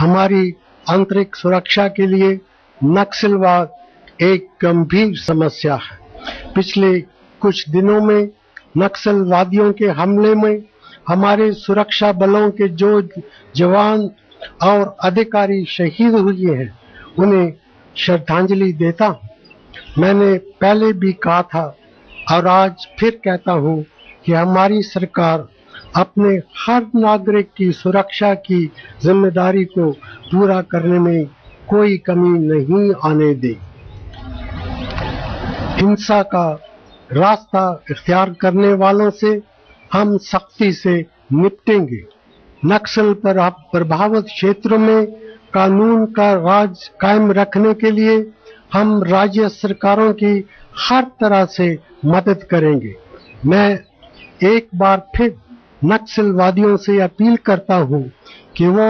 हमारी आंतरिक सुरक्षा के लिए नक्सलवाद एक गंभीर समस्या है। पिछले कुछ दिनों में नक्सलवादियों के हमले में हमारे सुरक्षा बलों के जो जवान और अधिकारी शहीद हुए हैं, उन्हें श्रद्धांजलि देता हूँ। मैंने पहले भी कहा था और आज फिर कहता हूँ कि हमारी सरकार अपने हर नागरिक की सुरक्षा की जिम्मेदारी को पूरा करने में कोई कमी नहीं आने दे। हिंसा का रास्ता इख्तियार करने वालों से हम सख्ती से निपटेंगे। नक्सल पर प्रभावित क्षेत्रों में कानून का राज कायम रखने के लिए हम राज्य सरकारों की हर तरह से मदद करेंगे। मैं एक बार फिर नक्सलवादियों से अपील करता हूं कि वो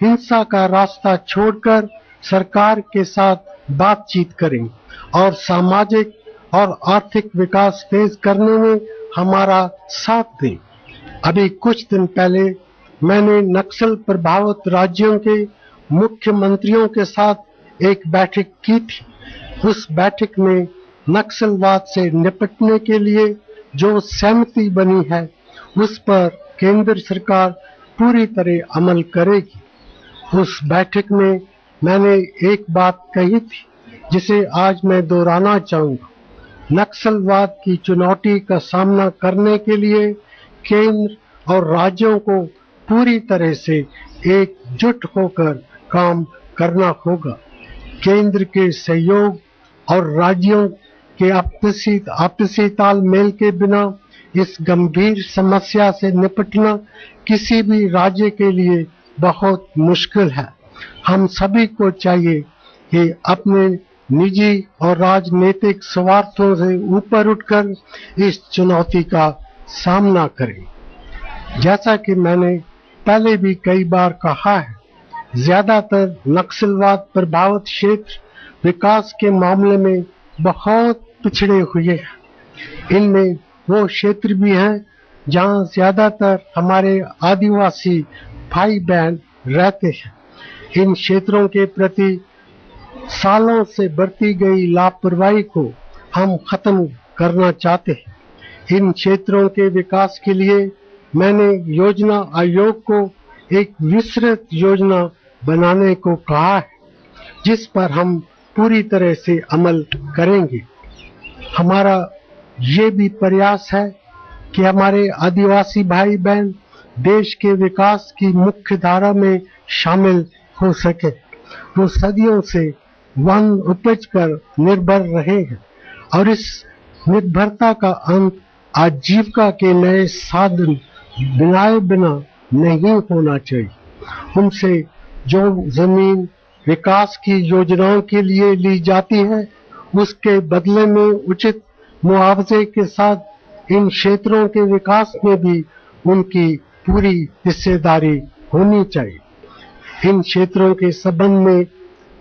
हिंसा का रास्ता छोड़कर सरकार के साथ बातचीत करें और सामाजिक और आर्थिक विकास तेज करने में हमारा साथ दें। अभी कुछ दिन पहले मैंने नक्सल प्रभावित राज्यों के मुख्यमंत्रियों के साथ एक बैठक की थी। उस बैठक में नक्सलवाद से निपटने के लिए जो सहमति बनी है, उस पर केंद्र सरकार पूरी तरह अमल करेगी। उस बैठक में मैंने एक बात कही थी जिसे आज मैं दोहराना चाहूंगा। नक्सलवाद की चुनौती का सामना करने के लिए केंद्र और राज्यों को पूरी तरह से एकजुट होकर काम करना होगा। केंद्र के सहयोग और राज्यों के आपसी तालमेल के बिना इस गंभीर समस्या से निपटना किसी भी राज्य के लिए बहुत मुश्किल है। हम सभी को चाहिए कि अपने निजी और राजनीतिक स्वार्थों से ऊपर उठकर इस चुनौती का सामना करें। जैसा कि मैंने पहले भी कई बार कहा है, ज्यादातर नक्सलवाद प्रभावित क्षेत्र विकास के मामले में बहुत पिछड़े हुए हैं। इनमें वो क्षेत्र भी हैं जहां ज्यादातर हमारे आदिवासी भाई बहन रहते हैं। इन क्षेत्रों के प्रति सालों से बरती गई लापरवाही को हम खत्म करना चाहते हैं। इन क्षेत्रों के विकास के लिए मैंने योजना आयोग को एक विस्तृत योजना बनाने को कहा है, जिस पर हम पूरी तरह से अमल करेंगे। हमारा ये भी प्रयास है कि हमारे आदिवासी भाई बहन देश के विकास की मुख्य धारा में शामिल हो सके। वो सदियों से वन उपज पर निर्भर रहे हैं और इस निर्भरता का अंत आजीविका के नए साधन बनाए बिना नहीं होना चाहिए। उनसे जो जमीन विकास की योजनाओं के लिए ली जाती है, उसके बदले में उचित मुआवजे के साथ इन क्षेत्रों के विकास में भी उनकी पूरी हिस्सेदारी होनी चाहिए। इन क्षेत्रों के संबंध में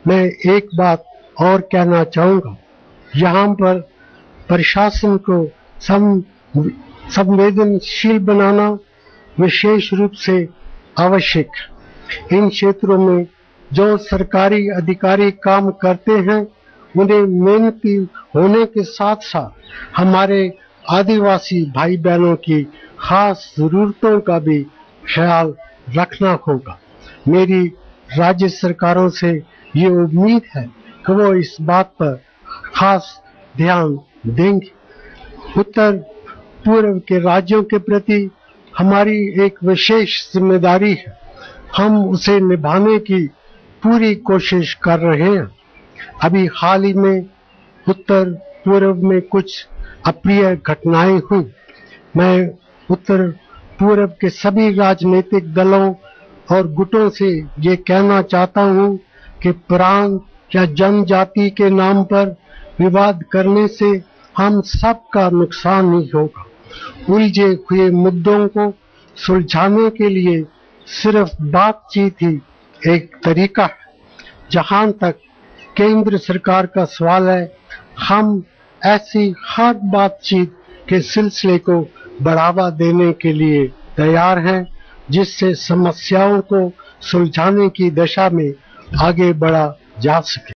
मैं एक बात और कहना चाहूंगा। यहाँ पर प्रशासन को संवेदनशील बनाना विशेष रूप से आवश्यक है। इन क्षेत्रों में जो सरकारी अधिकारी काम करते हैं, उन्हें मेहनती होने के साथ साथ हमारे आदिवासी भाई बहनों की खास जरूरतों का भी ख्याल रखना होगा। मेरी राज्य सरकारों से ये उम्मीद है कि वो इस बात पर खास ध्यान देंगे। उत्तर पूर्व के राज्यों के प्रति हमारी एक विशेष जिम्मेदारी है। हम उसे निभाने की पूरी कोशिश कर रहे हैं। अभी हाल ही में उत्तर पूर्व में कुछ अप्रिय घटनाएं हुई। मैं उत्तर पूर्व के सभी राजनीतिक दलों और गुटों से ये कहना चाहता हूं कि प्रांत या जनजाति के नाम पर विवाद करने से हम सबका नुकसान ही होगा। उलझे हुए मुद्दों को सुलझाने के लिए सिर्फ बातचीत ही एक तरीका है। जहां तक केंद्र सरकार का सवाल है, हम ऐसी हर बातचीत के सिलसिले को बढ़ावा देने के लिए तैयार हैं, जिससे समस्याओं को सुलझाने की दिशा में आगे बढ़ा जा सके।